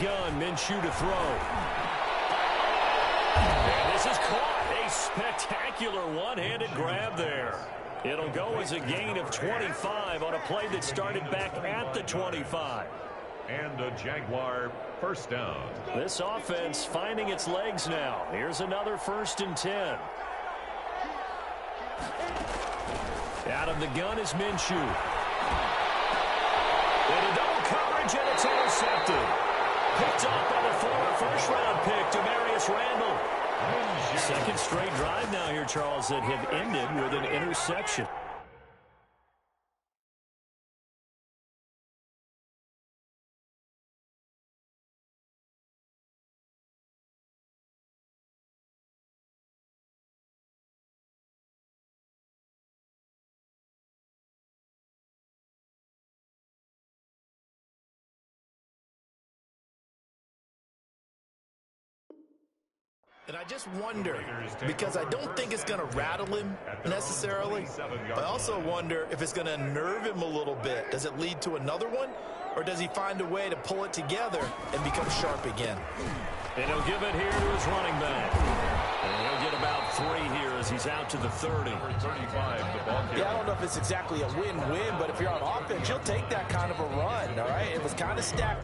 gun. Minshew to throw. And this is caught. A spectacular one-handed grab there. It'll go as a gain of 25 on a play that started back at the 25. And a Jaguar first down. This offense finding its legs now. Here's another 1st and 10. Out of the gun is Minshew. Into double coverage, and it's intercepted. Picked up by the former first-round pick, Demarius Randall. Second straight drive now here, Charles, that have ended with an interception. And I just wonder, because I don't think it's going to rattle him necessarily, but I also wonder if it's going to nerve him a little bit. Does it lead to another one, or does he find a way to pull it together and become sharp again? And he'll give it here to his running back. And he'll get about 3 here as he's out to the 30. Yeah, I don't know if it's exactly a win-win, but if you're on offense, you'll take that kind of a run, all right? It was kind of stacked.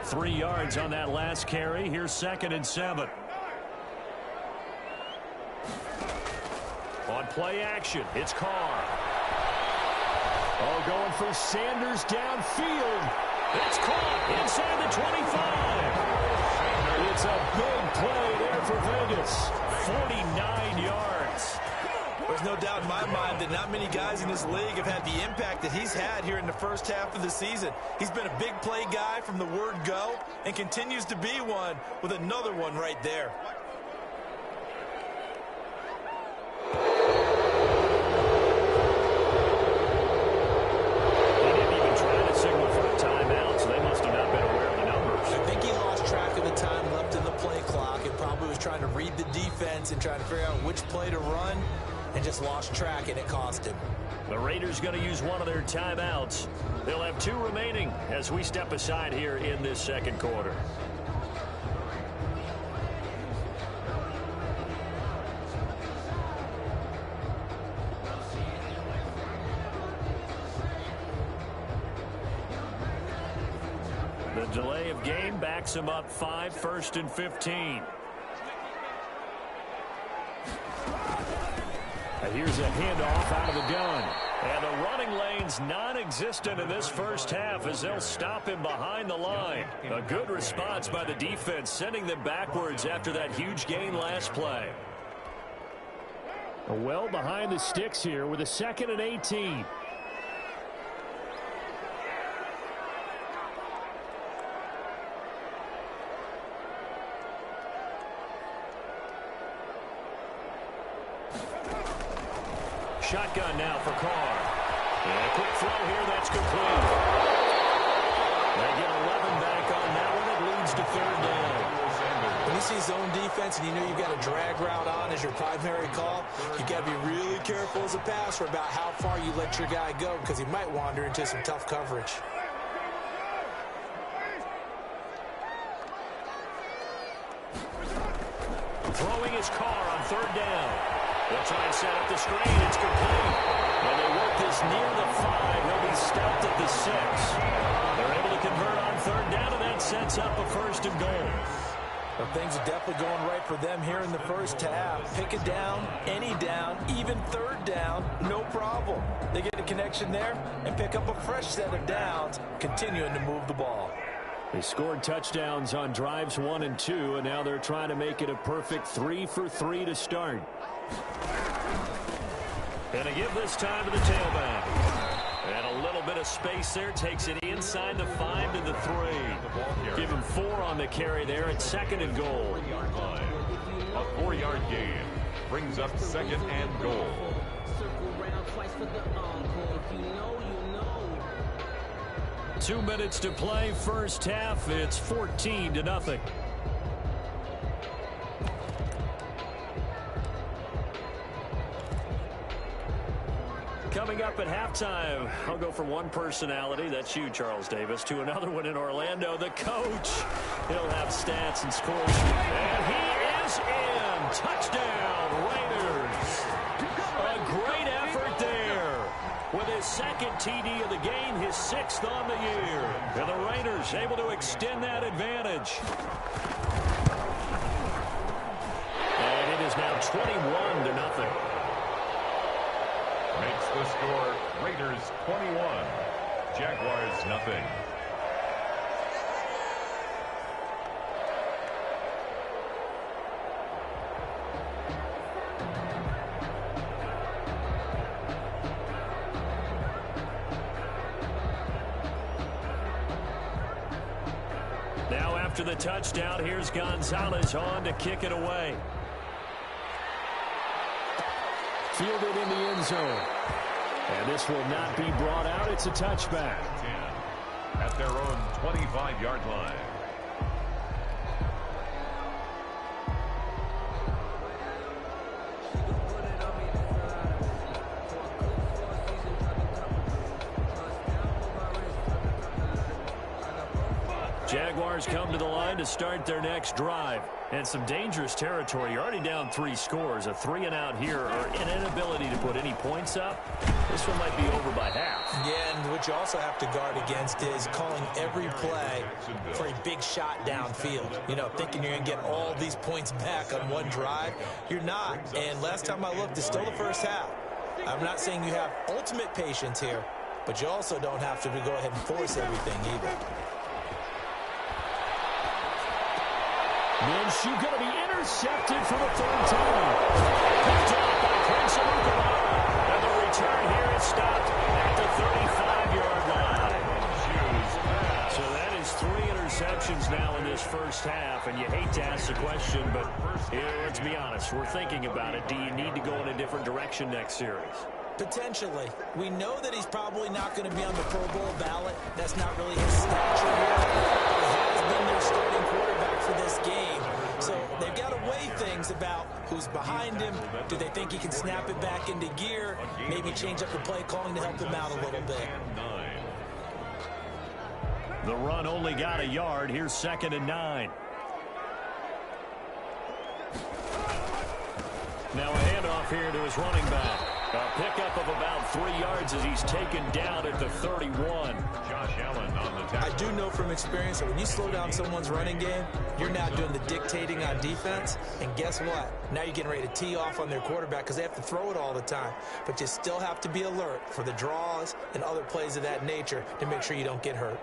Three yards on that last carry. Here's 2nd and 7. On play action, it's Carr. Oh, going for Sanders downfield. It's caught inside the 25. It's a big play there for Vegas. 49 yards. There's no doubt in my mind that not many guys in this league have had the impact that he's had here in the first half of the season. He's been a big play guy from the word go and continues to be one with another one right there. He didn't even try to signal for a timeout, so they must have not been aware of the numbers. I think he lost track of the time left in the play clock and probably was trying to read the defense and trying to figure out which play to run, and just lost track, and it cost him. The Raiders going to use one of their timeouts. They'll have 2 remaining as we step aside here in this second quarter. The delay of game backs him up 5, 1st and 15. Here's a handoff out of the gun. And the running lane's non-existent in this first half as they'll stop him behind the line. A good response by the defense, sending them backwards after that huge gain last play. Well behind the sticks here with a 2nd and 18. Shotgun now for Carr. And a quick throw here, that's complete. They get 11 back on that one. It leads to 3rd down. When you see zone defense and you know you've got a drag route on as your primary call, you've got to be really careful as a passer about how far you let your guy go because he might wander into some tough coverage. Throwing his Carr on 3rd down. They'll try and set up the screen. It's complete. And they work this near the 5. He'll be stopped at the 6. They're able to convert on 3rd down, and that sets up a 1st and goal. Well, things are definitely going right for them here in the first half. Pick a down, any down, even 3rd down, no problem. They get a connection there and pick up a fresh set of downs, continuing to move the ball. They scored touchdowns on drives 1 and 2, and now they're trying to make it a perfect 3 for 3 to start. And they give this time to the tailback. And a little bit of space there. Takes it inside the 5 to the 3. Give him 4 on the carry there at 2nd and goal. A 4-yard gain brings up 2nd and goal. 2 minutes to play, first half. It's 14-0. Coming up at halftime, I'll go from one personality, that's you, Charles Davis, to another one in Orlando, the coach. He'll have stats and scores. And he is in. Touchdown, Raiders. A great effort there. With his second TD of the game, his 6th on the year. And the Raiders able to extend that advantage. And it is now 21-0. Makes the score Raiders 21, Jaguars nothing. Now after the touchdown, here's Gonzalez on to kick it away. Fielded in the end zone. And this will not be brought out. It's a touchback. 10 at their own 25-yard line. Jaguars come to the line to start their next drive. And some dangerous territory. You're already down 3 scores. A 3-and-out here or an inability to put any points up. This one might be over by half. Yeah, and what you also have to guard against is calling every play for a big shot downfield. You know, thinking you're going to get all these points back on one drive. You're not. And last time I looked, it's still the first half. I'm not saying you have ultimate patience here, but you also don't have to go ahead and force everything either. Minshew going to be intercepted for the 3rd time. Picked up by Prince Amukamara. And the return here is stopped at the 35-yard line. So that is 3 interceptions now in this first half. And you hate to ask the question, but let's be honest. We're thinking about it. Do you need to go in a different direction next series? Potentially. We know that he's probably not going to be on the Pro Bowl ballot. That's not really his stature here. He has been their starting quarterback for this game. So they've got to weigh things about who's behind him. Do they think he can snap it back into gear? Maybe change up the play calling to help him out a little bit. The run only got a yard. Here's 2nd and 9. Now a handoff here to his running back. A pickup of about 3 yards as he's taken down at the 31. Josh Allen on the tackle. I do know from experience that when you slow down someone's running game, you're now doing the dictating on defense. And guess what? Now you're getting ready to tee off on their quarterback because they have to throw it all the time. But you still have to be alert for the draws and other plays of that nature to make sure you don't get hurt.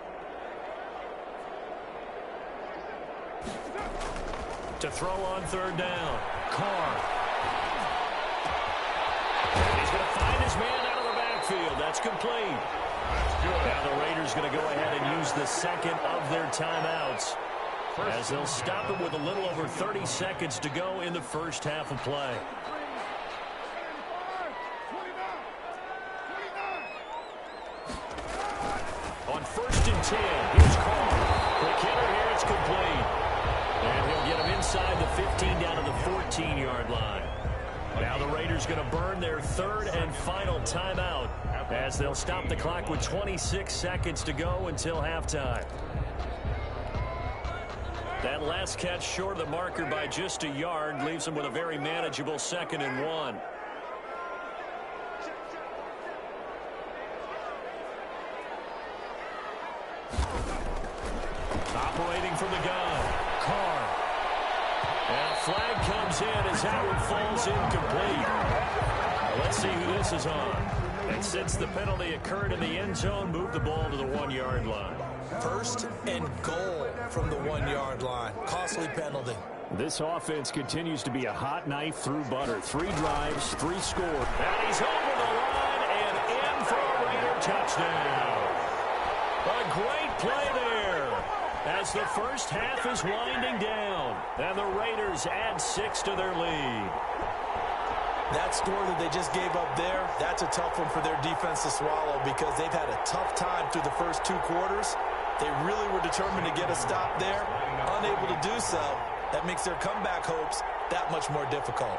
To throw on 3rd down. Carr. He's going to find his man out of the backfield. That's complete. Now the Raiders going to go ahead and use the 2nd of their timeouts as they'll stop it with a little over 30 seconds to go in the first half of play. On 1st and 10, here's Carr. Quick hitter here, it's complete. And he'll get him inside the 15 down to the 14-yard line. Now the Raiders going to burn their 3rd and final timeout as they'll stop the clock with 26 seconds to go until halftime. That last catch short of the marker by just a yard leaves them with a very manageable 2nd and 1. Operating from the gun, Carr. And a flag comes in as Howard falls incomplete. Now let's see who this is on. And since the penalty occurred in the end zone, move the ball to the 1-yard line. 1st and goal from the 1-yard line. Costly penalty. This offense continues to be a hot knife through butter. 3 drives, 3 score. And he's over the line and in for a Raider touchdown. A great play there as the first half is winding down. And the Raiders add 6 to their lead. That score that they just gave up there, that's a tough one for their defense to swallow because they've had a tough time through the first 2 quarters. They really were determined to get a stop there, unable to do so. That makes their comeback hopes that much more difficult.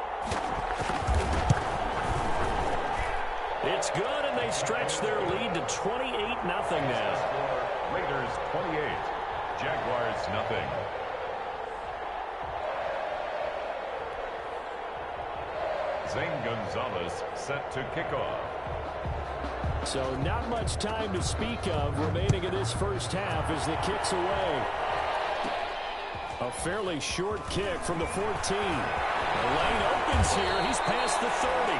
It's good, and and they stretch their lead to 28-0 now. Raiders 28, Jaguars nothing. Zane Gonzalez set to kick off. So not much time to speak of remaining in this first half as the kick's away. A fairly short kick from the 14. The lane opens here. He's past the 30.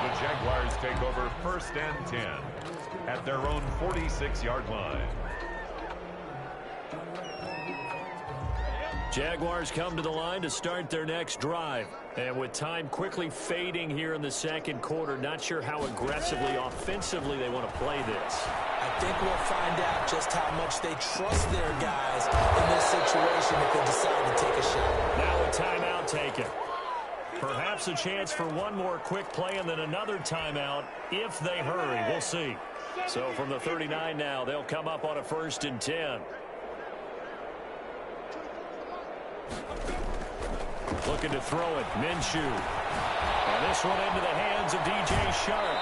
The Jaguars take over 1st and 10 at their own 46-yard line. Jaguars come to the line to start their next drive. And with time quickly fading here in the second quarter, not sure how aggressively, offensively they want to play this. I think we'll find out just how much they trust their guys in this situation if they decide to take a shot. Now a timeout taken. Perhaps a chance for one more quick play and then another timeout if they hurry. We'll see. So from the 39 now, they'll come up on a 1st and 10. Looking to throw it. Minshew. And this one into the hands of DJ Shark.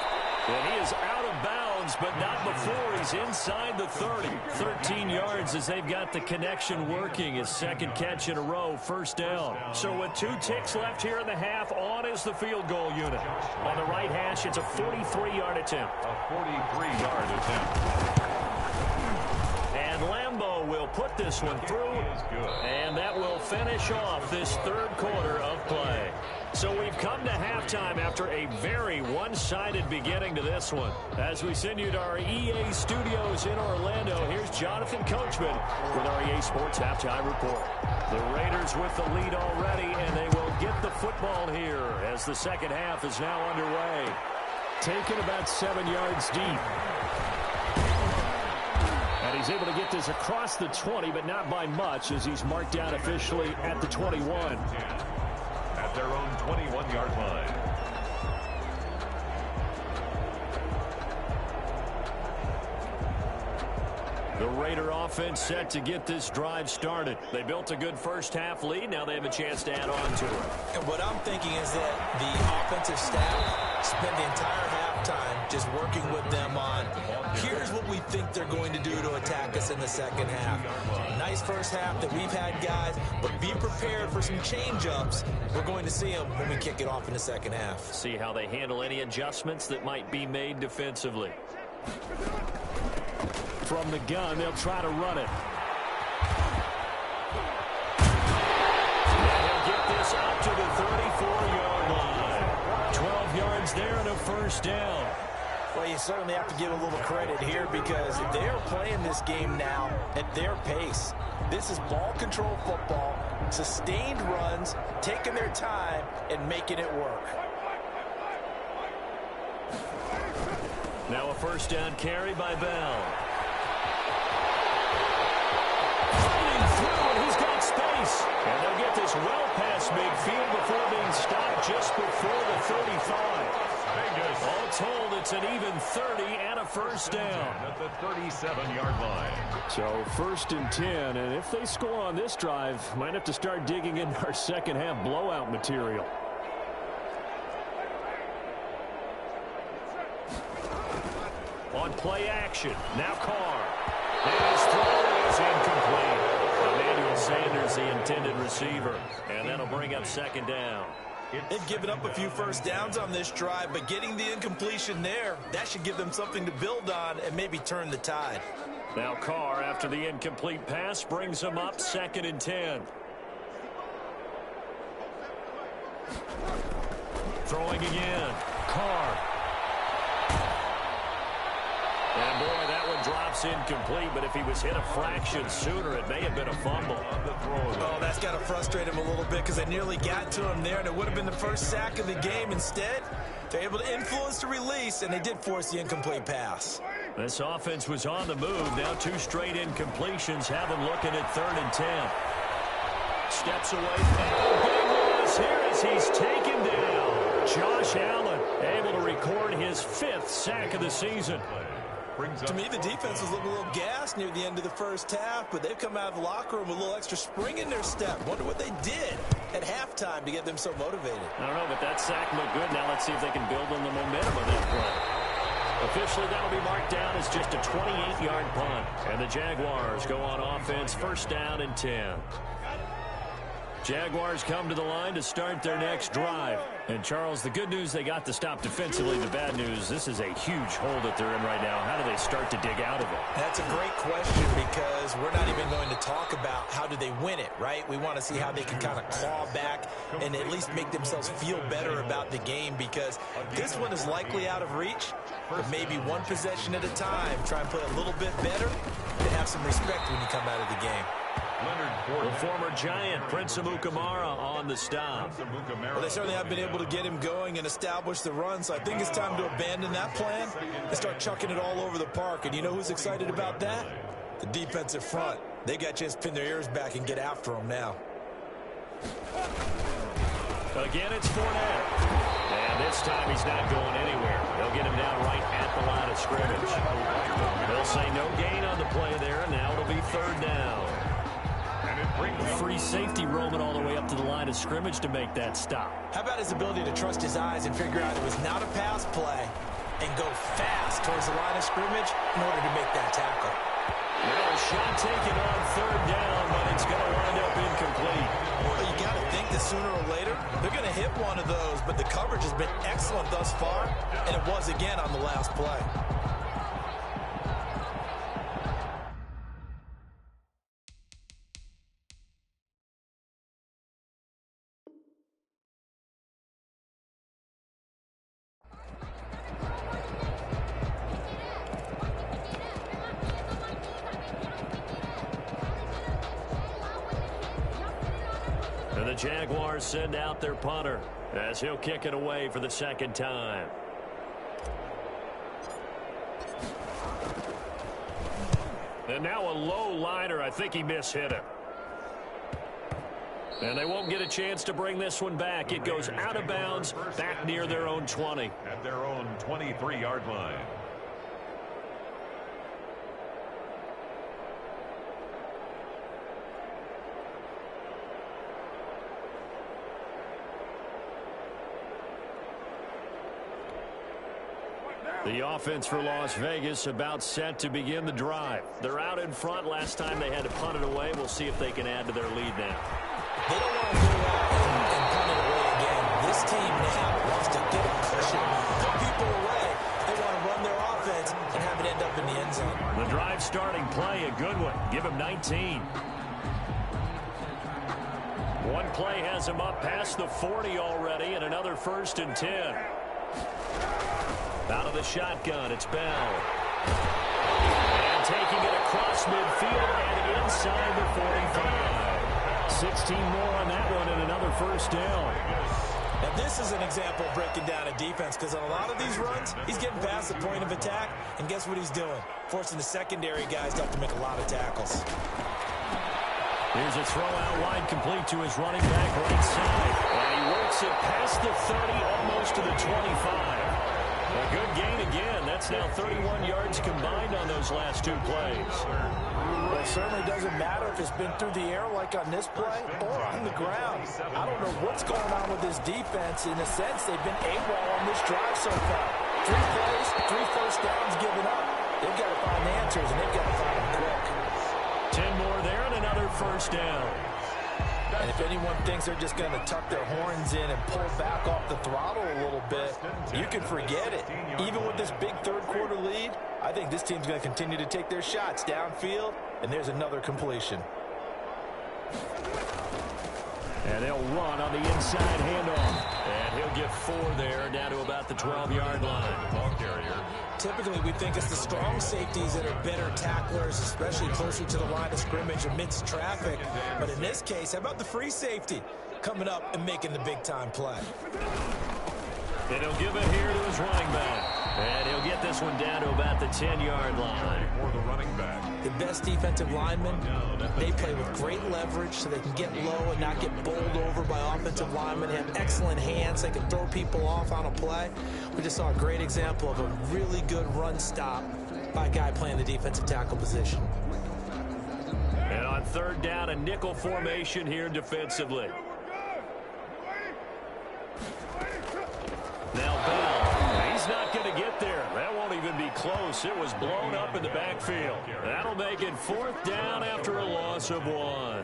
And he is out of bounds, but not before he's inside the 30. 13 yards as they've got the connection working. His second catch in a row, 1st down. So with 2 ticks left here in the half, on is the field goal unit. On the right hash, it's a 43-yard attempt. A 43-yard attempt. And Lambeau will put this one through, and that will finish off this 3rd quarter of play. So we've come to halftime after a very one-sided beginning to this one. As we send you to our EA studios in Orlando, here's Jonathan Coachman with our EA Sports Halftime Report. The Raiders with the lead already, and they will get the football here as the second half is now underway. Taken about 7 yards deep. And he's able to get this across the 20, but not by much as he's marked down officially at the 21. At their own 21-yard line. The Raider offense set to get this drive started. They built a good first half lead. Now they have a chance to add on to it. And what I'm thinking is that the offensive staff spent the entire halftime just working with them on, here's what we think they're going to do to attack us in the second half. Nice first half that we've had, guys, but be prepared for some change-ups. We're going to see them when we kick it off in the second half. See how they handle any adjustments that might be made defensively. From the gun, they'll try to run it. And he'll get this up to the 34-yard line. 12 yards there and a 1st down. Well, you certainly have to give a little credit here because they are playing this game now at their pace. This is ball control football, sustained runs, taking their time, and making it work. Now a 1st down carry by Bell. He's got space, and they'll get this well past midfield before being stopped just before the 35. All told, it's an even 30 and a 1st down. At the 37-yard line. So 1st and 10, and if they score on this drive, might have to start digging into our second half blowout material. On play action, now Carr. And his throw is incomplete. Emmanuel Sanders, the intended receiver. And that'll bring up 2nd down. They've given up a few 1st downs on this drive, but getting the incompletion there, that should give them something to build on and maybe turn the tide. Now Carr, after the incomplete pass, brings them up 2nd and 10. Throwing again. Carr. And boy, that one drops incomplete, but if he was hit a fraction sooner, it may have been a fumble. Oh, that's got to frustrate him a little bit because they nearly got to him there, and it would have been the first sack of the game. Instead, they're able to influence the release, and they did force the incomplete pass. This offense was on the move. Now 2 straight incompletions have them looking at 3rd and 10. Steps away. Oh, big loss here as he's taken down. Josh Allen able to record his 5th sack of the season. To me, the defense was looking a little gassed near the end of the first half, but they've come out of the locker room with a little extra spring in their step. Wonder what they did. at halftime to get them so motivated? I don't know, but that sack looked good. Now let's see if they can build on the momentum of that play. Officially, that'll be marked down as just a 28-yard punt. And the Jaguars go on offense, first down and 10. Jaguars come to the line to start their next drive. And, Charles, the good news, they got to stop defensively. The bad news, this is a huge hole that they're in right now. How do they start to dig out of it? That's a great question because we're not even going to talk about how do they win it, right? We want to see how they can kind of claw back and at least make themselves feel better about the game because this one is likely out of reach, but maybe one possession at a time. Try and play a little bit better and have some respect when you come out of the game. The former Giant, Prince Amukamara, on the stop. Well, they certainly have been able to get him going and establish the run, so I think it's time to abandon that plan and start chucking it all over the park. And you know who's excited about that? The defensive front. They got a chance to pin their ears back and get after him now. Again, it's Fournette. And this time he's not going anywhere. They'll get him down right at the line of scrimmage. They'll say no gain on the play there, and now it'll be third down. Free safety roaming all the way up to the line of scrimmage to make that stop. How about his ability to trust his eyes and figure out it was not a pass play and go fast towards the line of scrimmage in order to make that tackle? Well, a shot taken on third down, but it's going to wind up incomplete. Well, you got to think that sooner or later they're going to hit one of those, but the coverage has been excellent thus far, and it was again on the last play. And the Jaguars send out their punter as he'll kick it away for the second time. And now a low liner. I think he mishit it. And they won't get a chance to bring this one back. It goes out of bounds back near their own 20. At their own 23-yard line. The offense for Las Vegas about set to begin the drive. They're out in front. Last time they had to punt it away. We'll see if they can add to their lead now. They don't want to go out and punt it away again. This team now wants to get a cushion, put people away. They want to run their offense and have it end up in the end zone. The drive starting play, a good one. Give him 19. One play has him up past the 40 already, and another 1st and 10. Out of the shotgun, it's Bell. And taking it across midfield and inside the 45. 16 more on that one and another 1st down. Now this is an example of breaking down a defense because on a lot of these runs, he's getting past the point of attack, and guess what he's doing? Forcing the secondary guys to have to make a lot of tackles. Here's a throw out wide complete to his running back right side. And he works it past the 30, almost to the 25. A good gain again. That's now 31 yards combined on those last two plays. Well, it certainly doesn't matter if it's been through the air like on this play or on the ground. I don't know what's going on with this defense. In a sense, they've been AWOL on this drive so far. 3 plays, 3 first downs given up. They've got to find answers, and they've got to find them quick. 10 more there and another 1st down. And if anyone thinks they're just going to tuck their horns in and pull back off the throttle a little bit, you can forget it. Even with this big third-quarter lead, I think this team's going to continue to take their shots downfield, and there's another completion. And they'll run on the inside handoff. And he'll get 4 there, down to about the 12-yard line. Ball carrier. Typically, we think it's the strong safeties that are better tacklers, especially closer to the line of scrimmage amidst traffic. But in this case, how about the free safety coming up and making the big-time play? And he'll give it here to his running back. And he'll get this one down to about the 10-yard line. For the running back. The best defensive linemen, they play with great leverage so they can get low and not get bowled over by offensive linemen. They have excellent hands. They can throw people off on a play. We just saw a great example of a really good run stop by a guy playing the defensive tackle position. And on 3rd down, a nickel formation here defensively. close. It was blown up in the backfield. That'll make it 4th down after a loss of 1.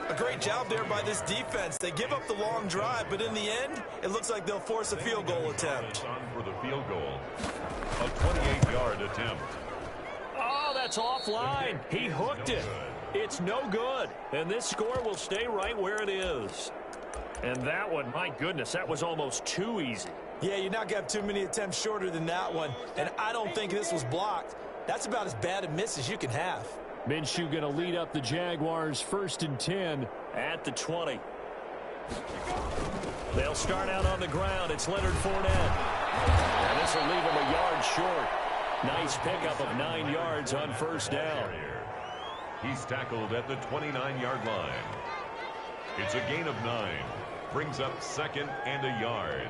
A great job there by this defense. They give up the long drive, but in the end, it looks like they'll force a field goal attempt. On for the field goal. A 28-yard attempt. Oh, that's offline. He hooked it. It's no good. And this score will stay right where it is. And that one, my goodness, that was almost too easy. Yeah, you're not going to have too many attempts shorter than that one. And I don't think this was blocked. That's about as bad a miss as you can have. Minshew going to lead up the Jaguars 1st and 10 at the 20. They'll start out on the ground. It's Leonard Fournette. And this will leave him a yard short. Nice pickup of 9 yards on 1st down. He's tackled at the 29-yard line. It's a gain of 9. Brings up 2nd and a yard.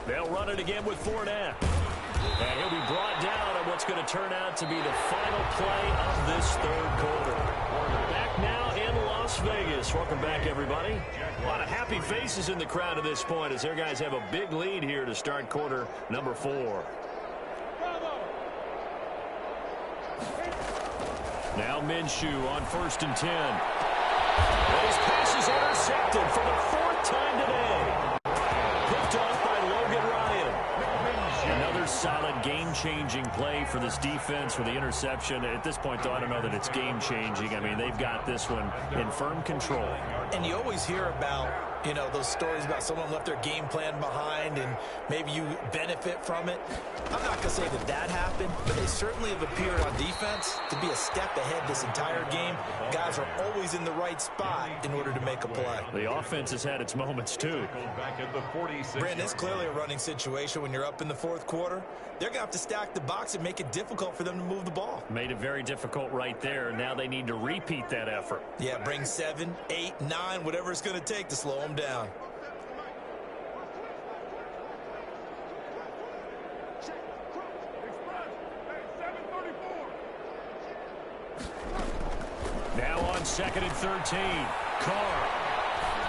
They'll run it again with Fournette. And he'll be brought down on what's going to turn out to be the final play of this 3rd quarter. Back now in Las Vegas. Welcome back, everybody. A lot of happy faces in the crowd at this point as their guys have a big lead here to start quarter number 4. Now Minshew on 1st and 10. And his pass is intercepted for the 4th time today. Picked off by Logan Ryan. Another solid game-changing play for this defense for the interception. At this point, though, I don't know that it's game-changing. I mean, they've got this one in firm control. And you always hear about, you know, those stories about someone left their game plan behind and maybe you benefit from it. I'm not going to say that that happened, but they certainly have appeared on defense to be a step ahead this entire game. Guys are always in the right spot in order to make a play. The offense has had its moments, too. Back at the 46. Brandon, it's clearly a running situation when you're up in the 4th quarter. They're going to have to stack the box and make it difficult for them to move the ball. Made it very difficult right there. Now they need to repeat that effort. Yeah, bring 7, 8, 9, whatever it's going to take to slow them down. Now on 2nd and 13. Carr.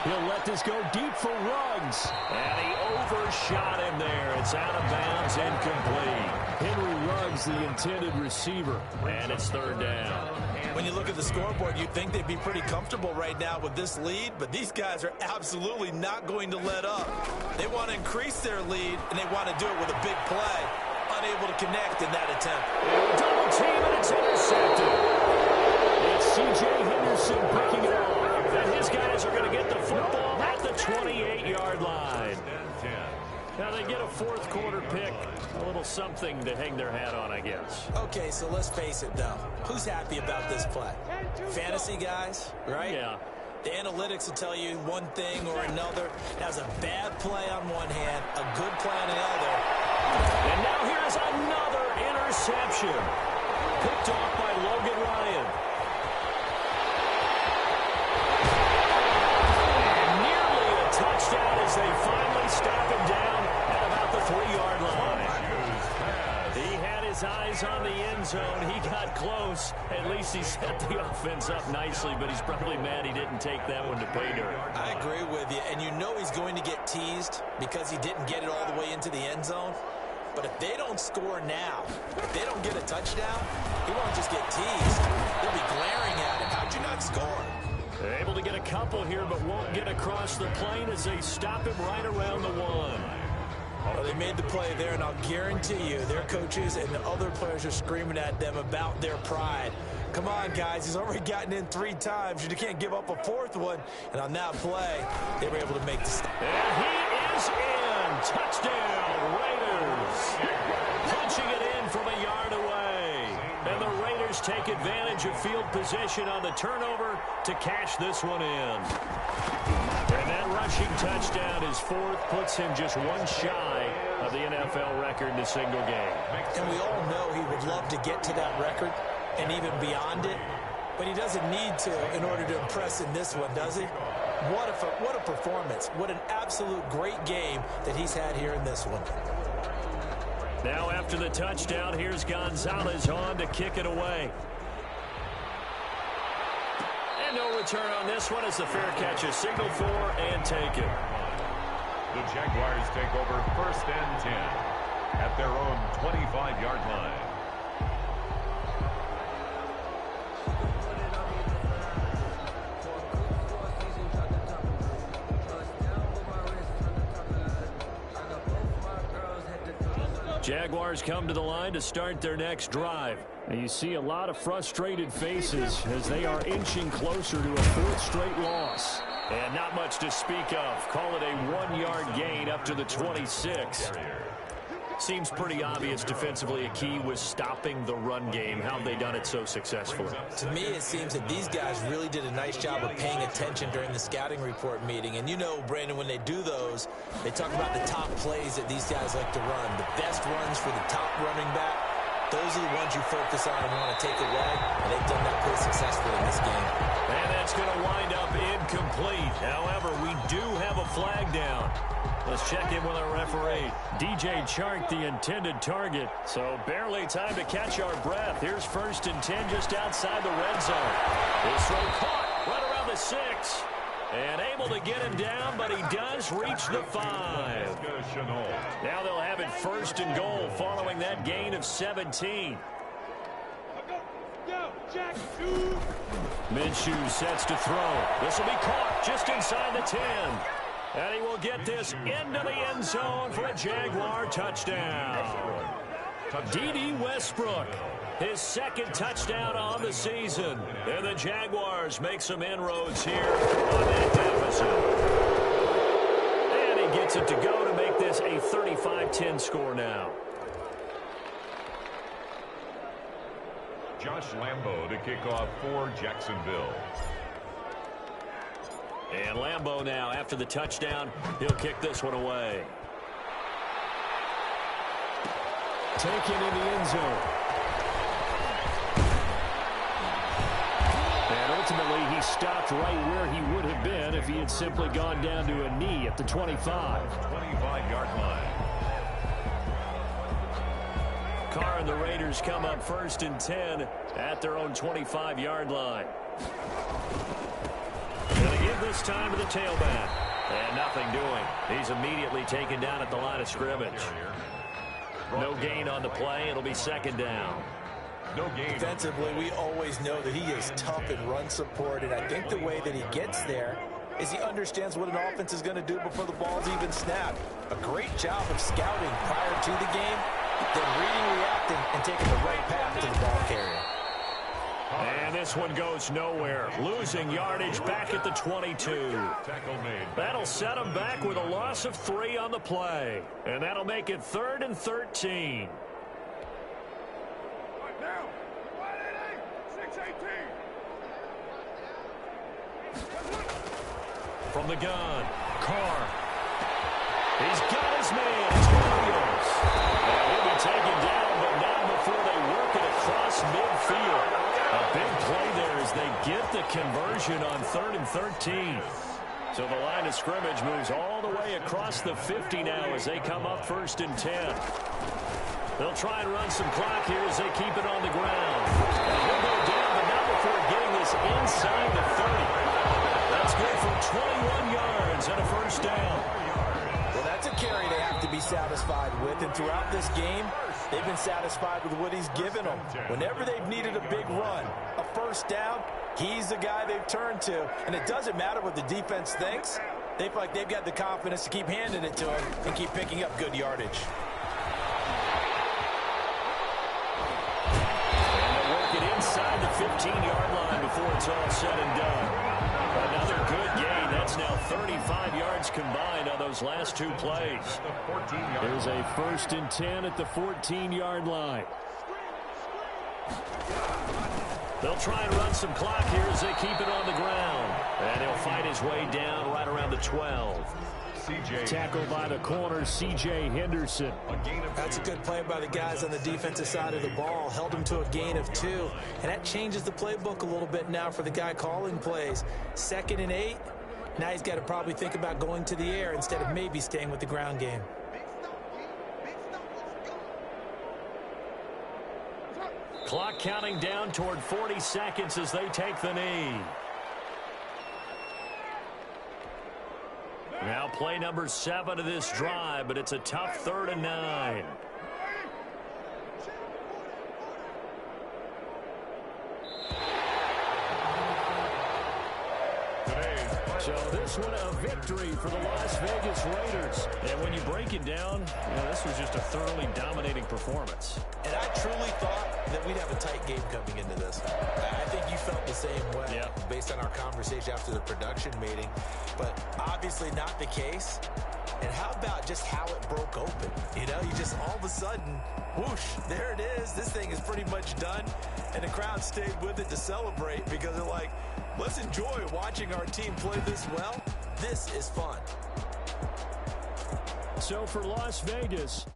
He'll let this go deep for Ruggs. And he overshot him there. It's out of bounds, incomplete. Henry Ruggs, the intended receiver. And it's 3rd down. When you look at the scoreboard, you'd think they'd be pretty comfortable right now with this lead, but these guys are absolutely not going to let up. They want to increase their lead, and they want to do it with a big play. Unable to connect in that attempt. Double team, and it's intercepted. It's C.J. Henderson picking it off. And his guys are going to get the football at the 28-yard line. Now they get a 4th quarter pick. A little something to hang their hat on, I guess. Okay, so let's face it, though. Who's happy about this play? Fantasy guys, right? Yeah. The analytics will tell you one thing or another. That's a bad play on one hand, a good play on the other. And now here's another interception. Picked off by Logan Ryan. And nearly a touchdown as they finally stop him down at about the 3-yard line. He had his eyes on the end zone. He got close. At least he set the offense up nicely, but he's probably mad he didn't take that one to pay dirt. I agree with you, and you know he's going to get teased because he didn't get it all the way into the end zone. But if they don't score now, if they don't get a touchdown, he won't just get teased. They'll be glaring at him. How'd you not score? They're able to get a couple here, but won't get across the plane as they stop him right around the 1. Well, they made the play there, and I'll guarantee you their coaches and the other players are screaming at them about their pride. Come on, guys. He's already gotten in 3 times. You can't give up a 4th one. And on that play, they were able to make the stop. And he is in. Touchdown, Raiders. Punching it in from a yard away. And the Raiders take advantage of field position on the turnover to cash this one in. And that rushing touchdown, his 4th, puts him just one shy of the NFL record in a single game. And we all know he would love to get to that record and even beyond it, but he doesn't need to in order to impress in this one, does he? What a performance. What an absolute great game that he's had here in this one. Now after the touchdown, here's Gonzalez on to kick it away. And no return on this one as the fair catch is signaled for and taken. The Jaguars take over 1st and 10. at their own 25-yard line. Jaguars come to the line to start their next drive. And you see a lot of frustrated faces as they are inching closer to a fourth straight loss. And not much to speak of. Call it a 1-yard gain up to the 26. Seems pretty obvious defensively a key was stopping the run game. How have they done it so successfully? To me, it seems that these guys really did a nice job of paying attention during the scouting report meeting. And you know, Brandon, when they do those, they talk about the top plays that these guys like to run. The best runs for the top running back. Those are the ones you focus on and want to take away. And they've done that pretty successfully in this game. And that's going to wind up incomplete. However, we do have a flag down. Let's check in with our referee. DJ Chark, the intended target. So barely time to catch our breath. Here's 1st and 10 just outside the red zone. This throw caught right around the 6. And able to get him down, but he does reach the 5. Now they'll have it 1st and goal following that gain of 17. Minshew sets to throw. This will be caught just inside the 10. And he will get this into the end zone for a Jaguar touchdown. D.D. Westbrook, his 2nd touchdown on the season. And the Jaguars make some inroads here on that deficit. And he gets it to go to make this a 35-10 score now. Josh Lambo to kick off for Jacksonville. And Lambo now, after the touchdown, he'll kick this one away. Taken in the end zone. And ultimately, he stopped right where he would have been if he had simply gone down to a knee at the 25. 25-yard line. Carr and the Raiders come up 1st and 10 at their own 25-yard line. Going to give this time to the tailback. And nothing doing. He's immediately taken down at the line of scrimmage. No gain on the play. It'll be 2nd down. No gain. Defensively, we always know that he is tough in run support. And I think the way that he gets there is he understands what an offense is going to do before the ball's even snapped. A great job of scouting prior to the game, then reading, reacting, and taking the right path to the ball carrier. And this one goes nowhere. Losing yardage back at the 22. That'll set him back with a loss of 3 on the play. And that'll make it 3rd and 13. From the gun, Carr. He's got his man. It's Williams. And he'll be taken down, but not before they work it across midfield. A big play there as they get the conversion on 3rd and 13. So the line of scrimmage moves all the way across the 50 now as they come up 1st and 10. They'll try and run some clock here as they keep it on the ground. And he'll go down, but not before getting this inside the 30. That's good for 21 yards and a 1st down. Well, that's a carry they have to be satisfied with. And throughout this game, they've been satisfied with what he's given them. Whenever they've needed a big run, a 1st down, he's the guy they've turned to. And it doesn't matter what the defense thinks. They feel like they've got the confidence to keep handing it to him and keep picking up good yardage. And they'll work it inside the 15-yard line before it's all said and done. Another good gain. That's now 35 yards combined on those last 2 plays. There's a 1st and 10 at the 14-yard line. They'll try and run some clock here as they keep it on the ground. And he'll fight his way down right around the 12. Tackled by the corner, C.J. Henderson. That's a good play by the guys on the defensive side of the ball. Held him to a gain of 2. And that changes the playbook a little bit now for the guy calling plays. 2nd and 8. Now he's got to probably think about going to the air instead of maybe staying with the ground game. Clock counting down toward 40 seconds as they take the knee. Now play number 7 of this drive, but it's a tough 3rd and 9. So this one a victory for the Las Vegas Raiders. And when you break it down, this was just a thoroughly dominating performance. And I truly thought that we'd have a tight game coming into this. I think you felt the same way based on our conversation after the production meeting. But obviously not the case. And how about just how it broke open? You just all of a sudden, whoosh, there it is. This thing is pretty much done. And the crowd stayed with it to celebrate because they're like, let's enjoy watching our team play this well. This is fun. So for Las Vegas,